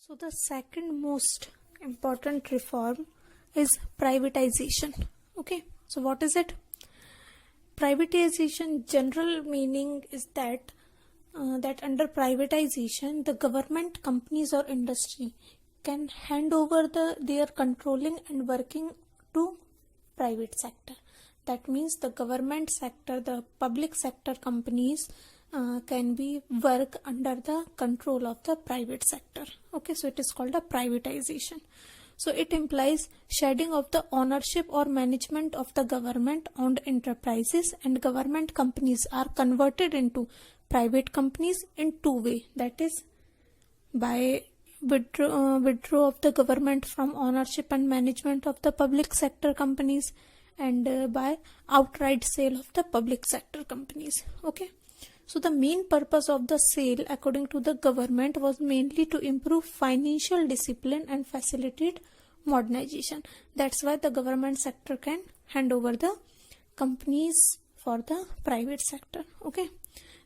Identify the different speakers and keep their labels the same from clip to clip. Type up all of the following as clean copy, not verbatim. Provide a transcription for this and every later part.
Speaker 1: So the second most important reform is privatization. Okay, so what is it? Privatization general meaning is that under privatization the government, companies or industry can hand over their controlling and working to private sector. That means the government sector, the public sector companies can be work under the control of the private sector. Okay, so it is called a privatization. So it implies shedding of the ownership or management of the government owned enterprises, and government companies are converted into private companies in two ways. That is by withdraw of the government from ownership and management of the public sector companies, and by outright sale of the public sector companies. Okay, so the main purpose of the sale according to the government was mainly to improve financial discipline and facilitate modernization. That's why the government sector can hand over the companies for the private sector. Okay,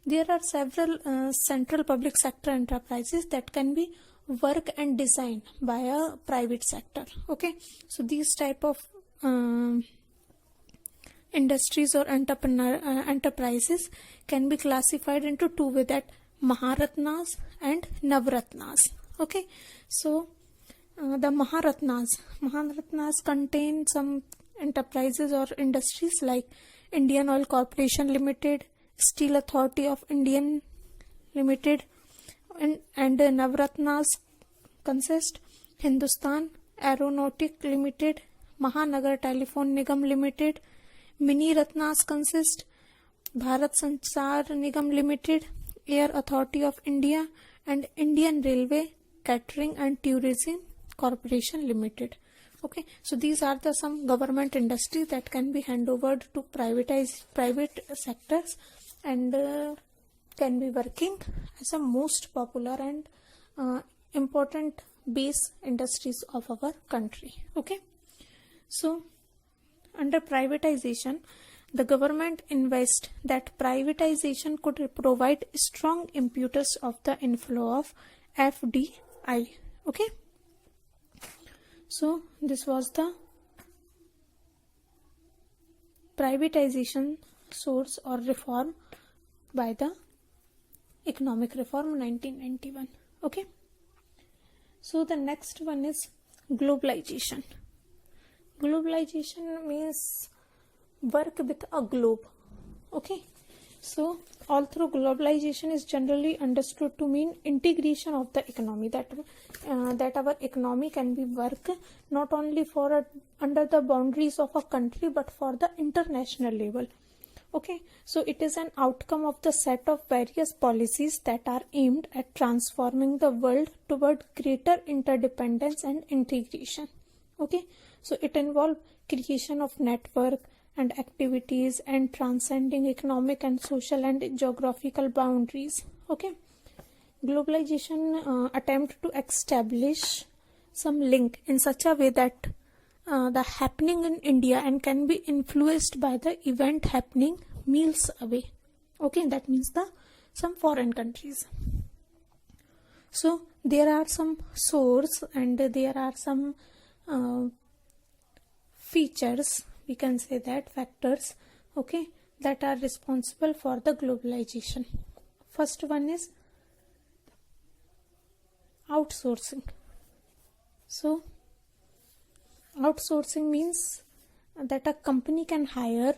Speaker 1: there are several central public sector enterprises that can be work and designed by a private sector. Okay, so these type of industries or enterprises can be classified into two ways, that Maharatnas and Navratnas. Okay, so the Maharatnas contain some enterprises or industries like Indian Oil Corporation Limited, Steel Authority of Indian Limited, and Navratnas consist Hindustan Aeronautic Limited, Mahanagar Telephone Nigam Limited. Mini Ratnas consist Bharat Sanchar Nigam Limited, Air Authority of India, and Indian Railway Catering and Tourism Corporation Limited. Okay, so these are the some government industries that can be handed over to private sectors and can be working as a most popular and important base industries of our country. Okay, so under privatization, the government invests that privatization could provide strong impetus of the inflow of FDI. Okay, so this was the privatization source or reform by the economic reform 1991. Okay, so the next one is globalization. Globalization means work with a globe. Okay, so although globalization is generally understood to mean integration of the economy, that our economy can be work not only for under the boundaries of a country but for the international level. Okay, so it is an outcome of the set of various policies that are aimed at transforming the world toward greater interdependence and integration. Okay, so it involves creation of network and activities and transcending economic and social and geographical boundaries. Okay, globalization attempt to establish some link in such a way that the happening in India and can be influenced by the event happening miles away. Okay, that means some foreign countries. So there are some source and there are some features, we can say that factors, okay, that are responsible for the globalization. First one is outsourcing. So outsourcing means that a company can hire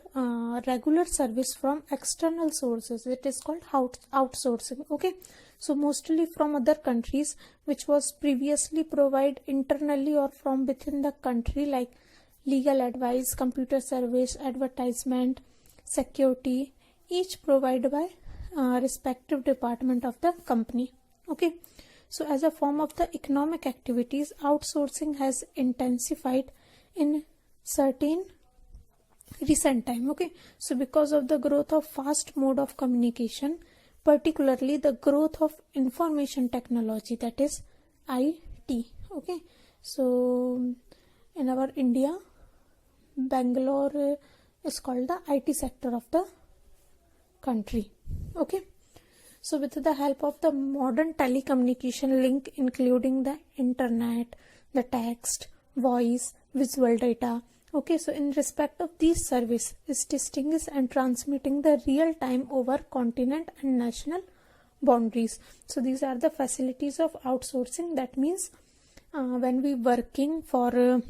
Speaker 1: regular service from external sources. It is called outsourcing. Okay, so mostly from other countries which was previously provided internally or from within the country, like legal advice, computer service, advertisement, security, each provided by respective department of the company. Okay, so as a form of the economic activities, outsourcing has intensified in certain recent time. Okay, so because of the growth of fast mode of communication, particularly the growth of information technology, that is IT. Okay, so in our India, Bangalore is called the IT sector of the country. Okay, So with the help of the modern telecommunication link, including the internet, the text, voice, visual data. Okay, so in respect of these service is distinguished and transmitting the real time over continent and national boundaries. So these are the facilities of outsourcing. That means when we working for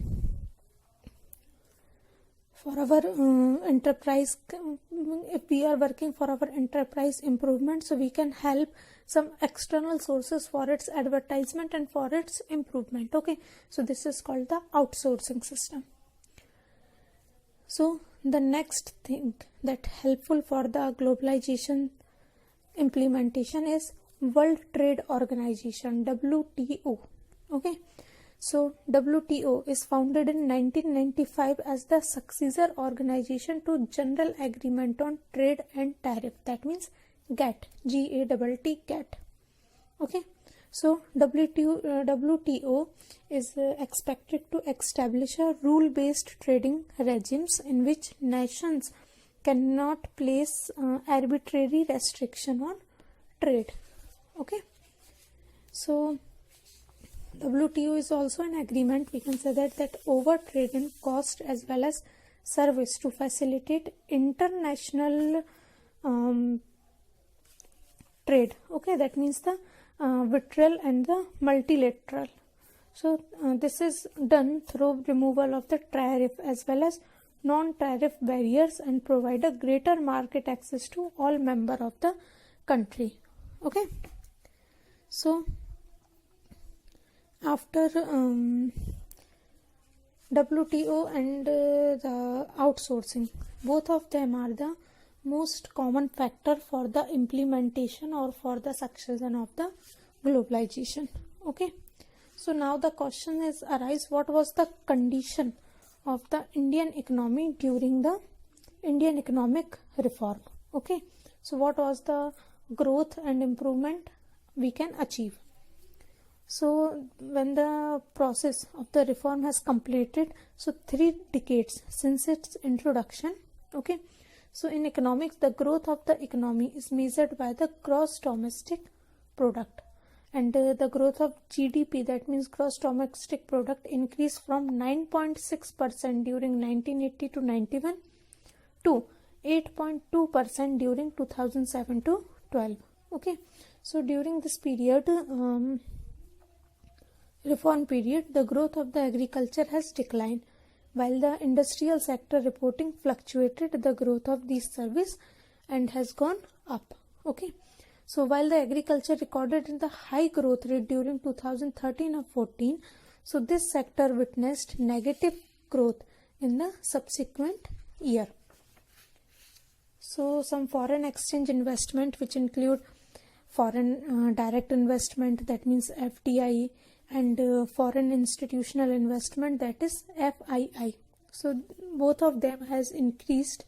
Speaker 1: our enterprise, if we are working for our enterprise improvement, so we can help some external sources for its advertisement and for its improvement. Okay, so this is called the outsourcing system. So the next thing that helpful for the globalization implementation is World Trade Organization, WTO. Okay, so WTO is founded in 1995 as the successor organization to General Agreement on Trade and Tariff. That means GATT, GATT, GATT. Okay, so WTO is expected to establish a rule-based trading regimes in which nations cannot place arbitrary restriction on trade. Okay, so WTO is also an agreement, we can say that over trade in cost as well as service to facilitate international trade. Okay, that means the bilateral and the multilateral. So this is done through removal of the tariff as well as non-tariff barriers and provide a greater market access to all member of the country. Okay, so after WTO and the outsourcing, both of them are the most common factor for the implementation or for the succession of the globalization. Okay, so now the question is arise, what was the condition of the Indian economy during the Indian economic reform? Okay, so what was the growth and improvement we can achieve? So when the process of the reform has completed, so 3 decades since its introduction. Okay, so in economics, the growth of the economy is measured by the gross domestic product, and the growth of GDP, that means gross domestic product, increased from 9.6% during 1980 to 91 to 8.2% during 2007 to 12. Okay, so during this period, reform period, the growth of the agriculture has declined, while the industrial sector reporting fluctuated the growth of these service and has gone up. Okay, so while the agriculture recorded in the high growth rate during 2013 or 14, so this sector witnessed negative growth in the subsequent year. So some foreign exchange investment, which include foreign direct investment, that means FDI, and foreign institutional investment, that is FII. So both of them has increased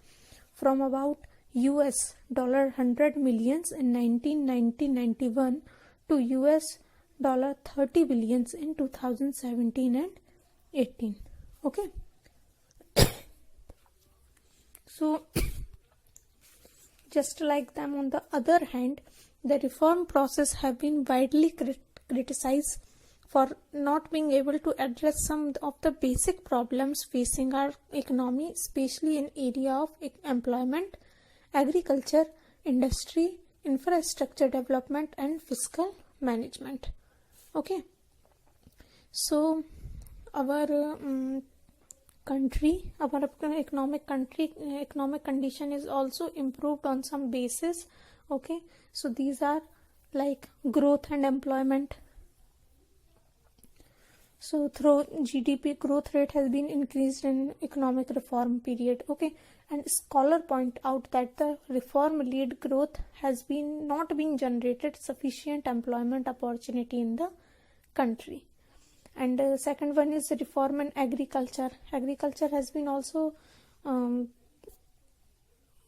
Speaker 1: from about US $100 millions in 1990-91 to US $30 billions in 2017 and 18. Okay, so just like them, on the other hand, the reform process have been widely criticized for not being able to address some of the basic problems facing our economy, especially in area of employment, agriculture, industry, infrastructure development, and fiscal management. Okay, so our economic condition is also improved on some basis. Okay, so these are like growth and employment. So through GDP, growth rate has been increased in economic reform period. Okay, and scholar point out that the reform lead growth has been not been generated sufficient employment opportunity in the country. And second one is reform in agriculture. Agriculture has been also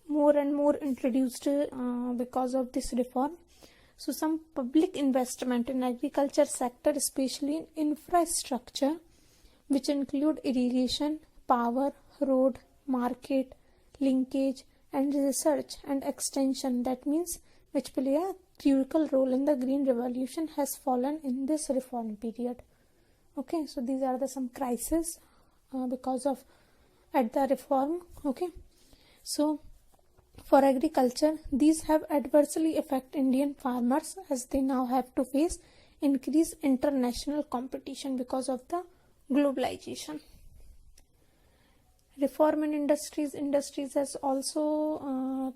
Speaker 1: more and more introduced because of this reform. So some public investment in agriculture sector, especially in infrastructure, which include irrigation, power, road, market, linkage, and research and extension, that means which play a critical role in the green revolution has fallen in this reform period. Okay, so these are the some crises because of at the reform. Okay, so for agriculture, these have adversely affected Indian farmers as they now have to face increased international competition because of the globalization. Reform in industries has also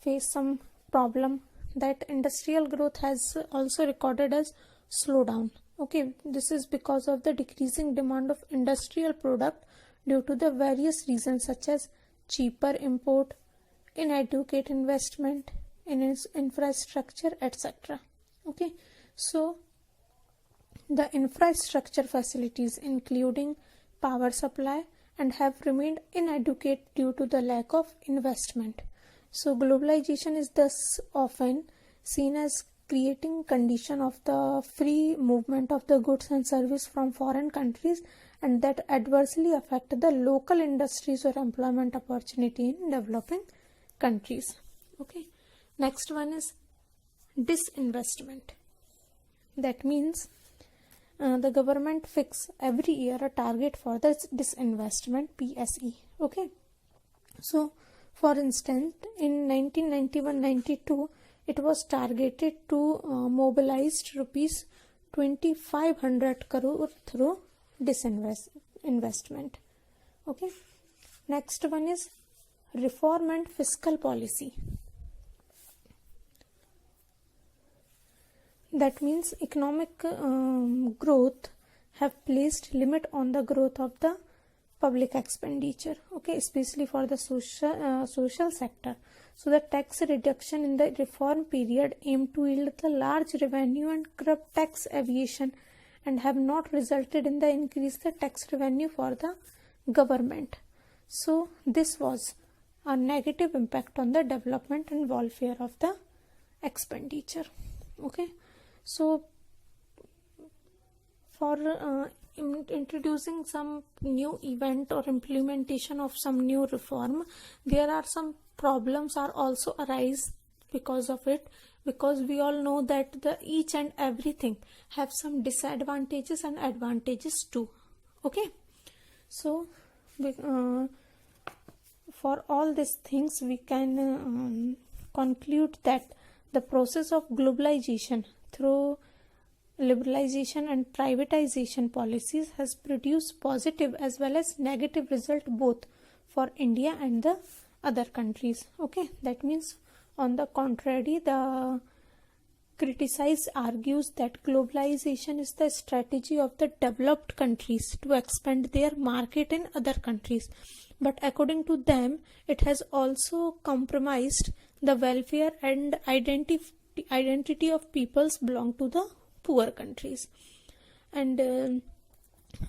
Speaker 1: faced some problem, that industrial growth has also recorded as slowdown. Okay, this is because of the decreasing demand of industrial product due to the various reasons such as cheaper import, inadequate investment in its infrastructure, etc. Okay, so the infrastructure facilities including power supply and have remained inadequate due to the lack of investment. So globalization is thus often seen as creating condition of the free movement of the goods and service from foreign countries, and that adversely affect the local industries or employment opportunity in developing countries. Okay, next one is disinvestment. That means the government fix every year a target for the disinvestment, PSE. Okay, so for instance in 1991-92 it was targeted to mobilize rupees 2500 crore through disinvestment. Okay, next one is reform and fiscal policy. That means economic growth have placed limit on the growth of the public expenditure. Okay, especially for the social sector. So the tax reduction in the reform period aim to yield the large revenue and curb tax evasion, and have not resulted in the increase the tax revenue for the government. So this was a negative impact on the development and welfare of the expenditure. Okay, so for introducing some new event or implementation of some new reform, there are some problems are also arise because of it, because we all know that the each and everything have some disadvantages and advantages too. Okay, so for all these things we can conclude that the process of globalization through liberalization and privatization policies has produced positive as well as negative result both for India and the other countries. Okay, that means on the contrary, the criticized argues that globalization is the strategy of the developed countries to expand their market in other countries, but according to them it has also compromised the welfare and identity of peoples belong to the poor countries. And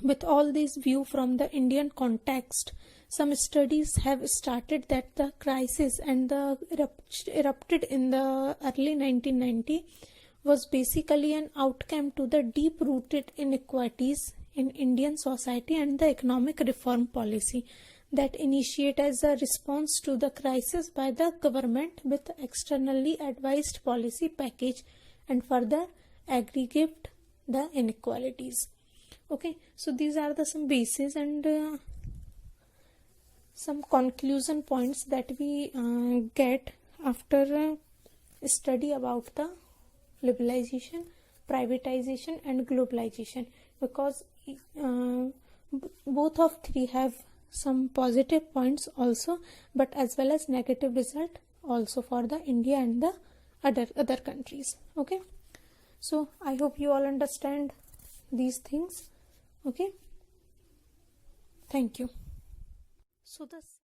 Speaker 1: with all this view from the Indian context, some studies have started that the crisis and the erupted in the early 1990 was basically an outcome to the deep-rooted inequalities in Indian society and the economic reform policy that initiate as a response to the crisis by the government with externally advised policy package and further aggregate the inequalities. Okay, so these are the some bases and some conclusion points that we get after study about the liberalization, privatization and globalization, because both of three have some positive points also, but as well as negative result also for the India and the other countries. Okay, so I hope you all understand these things. Okay, thank you. So the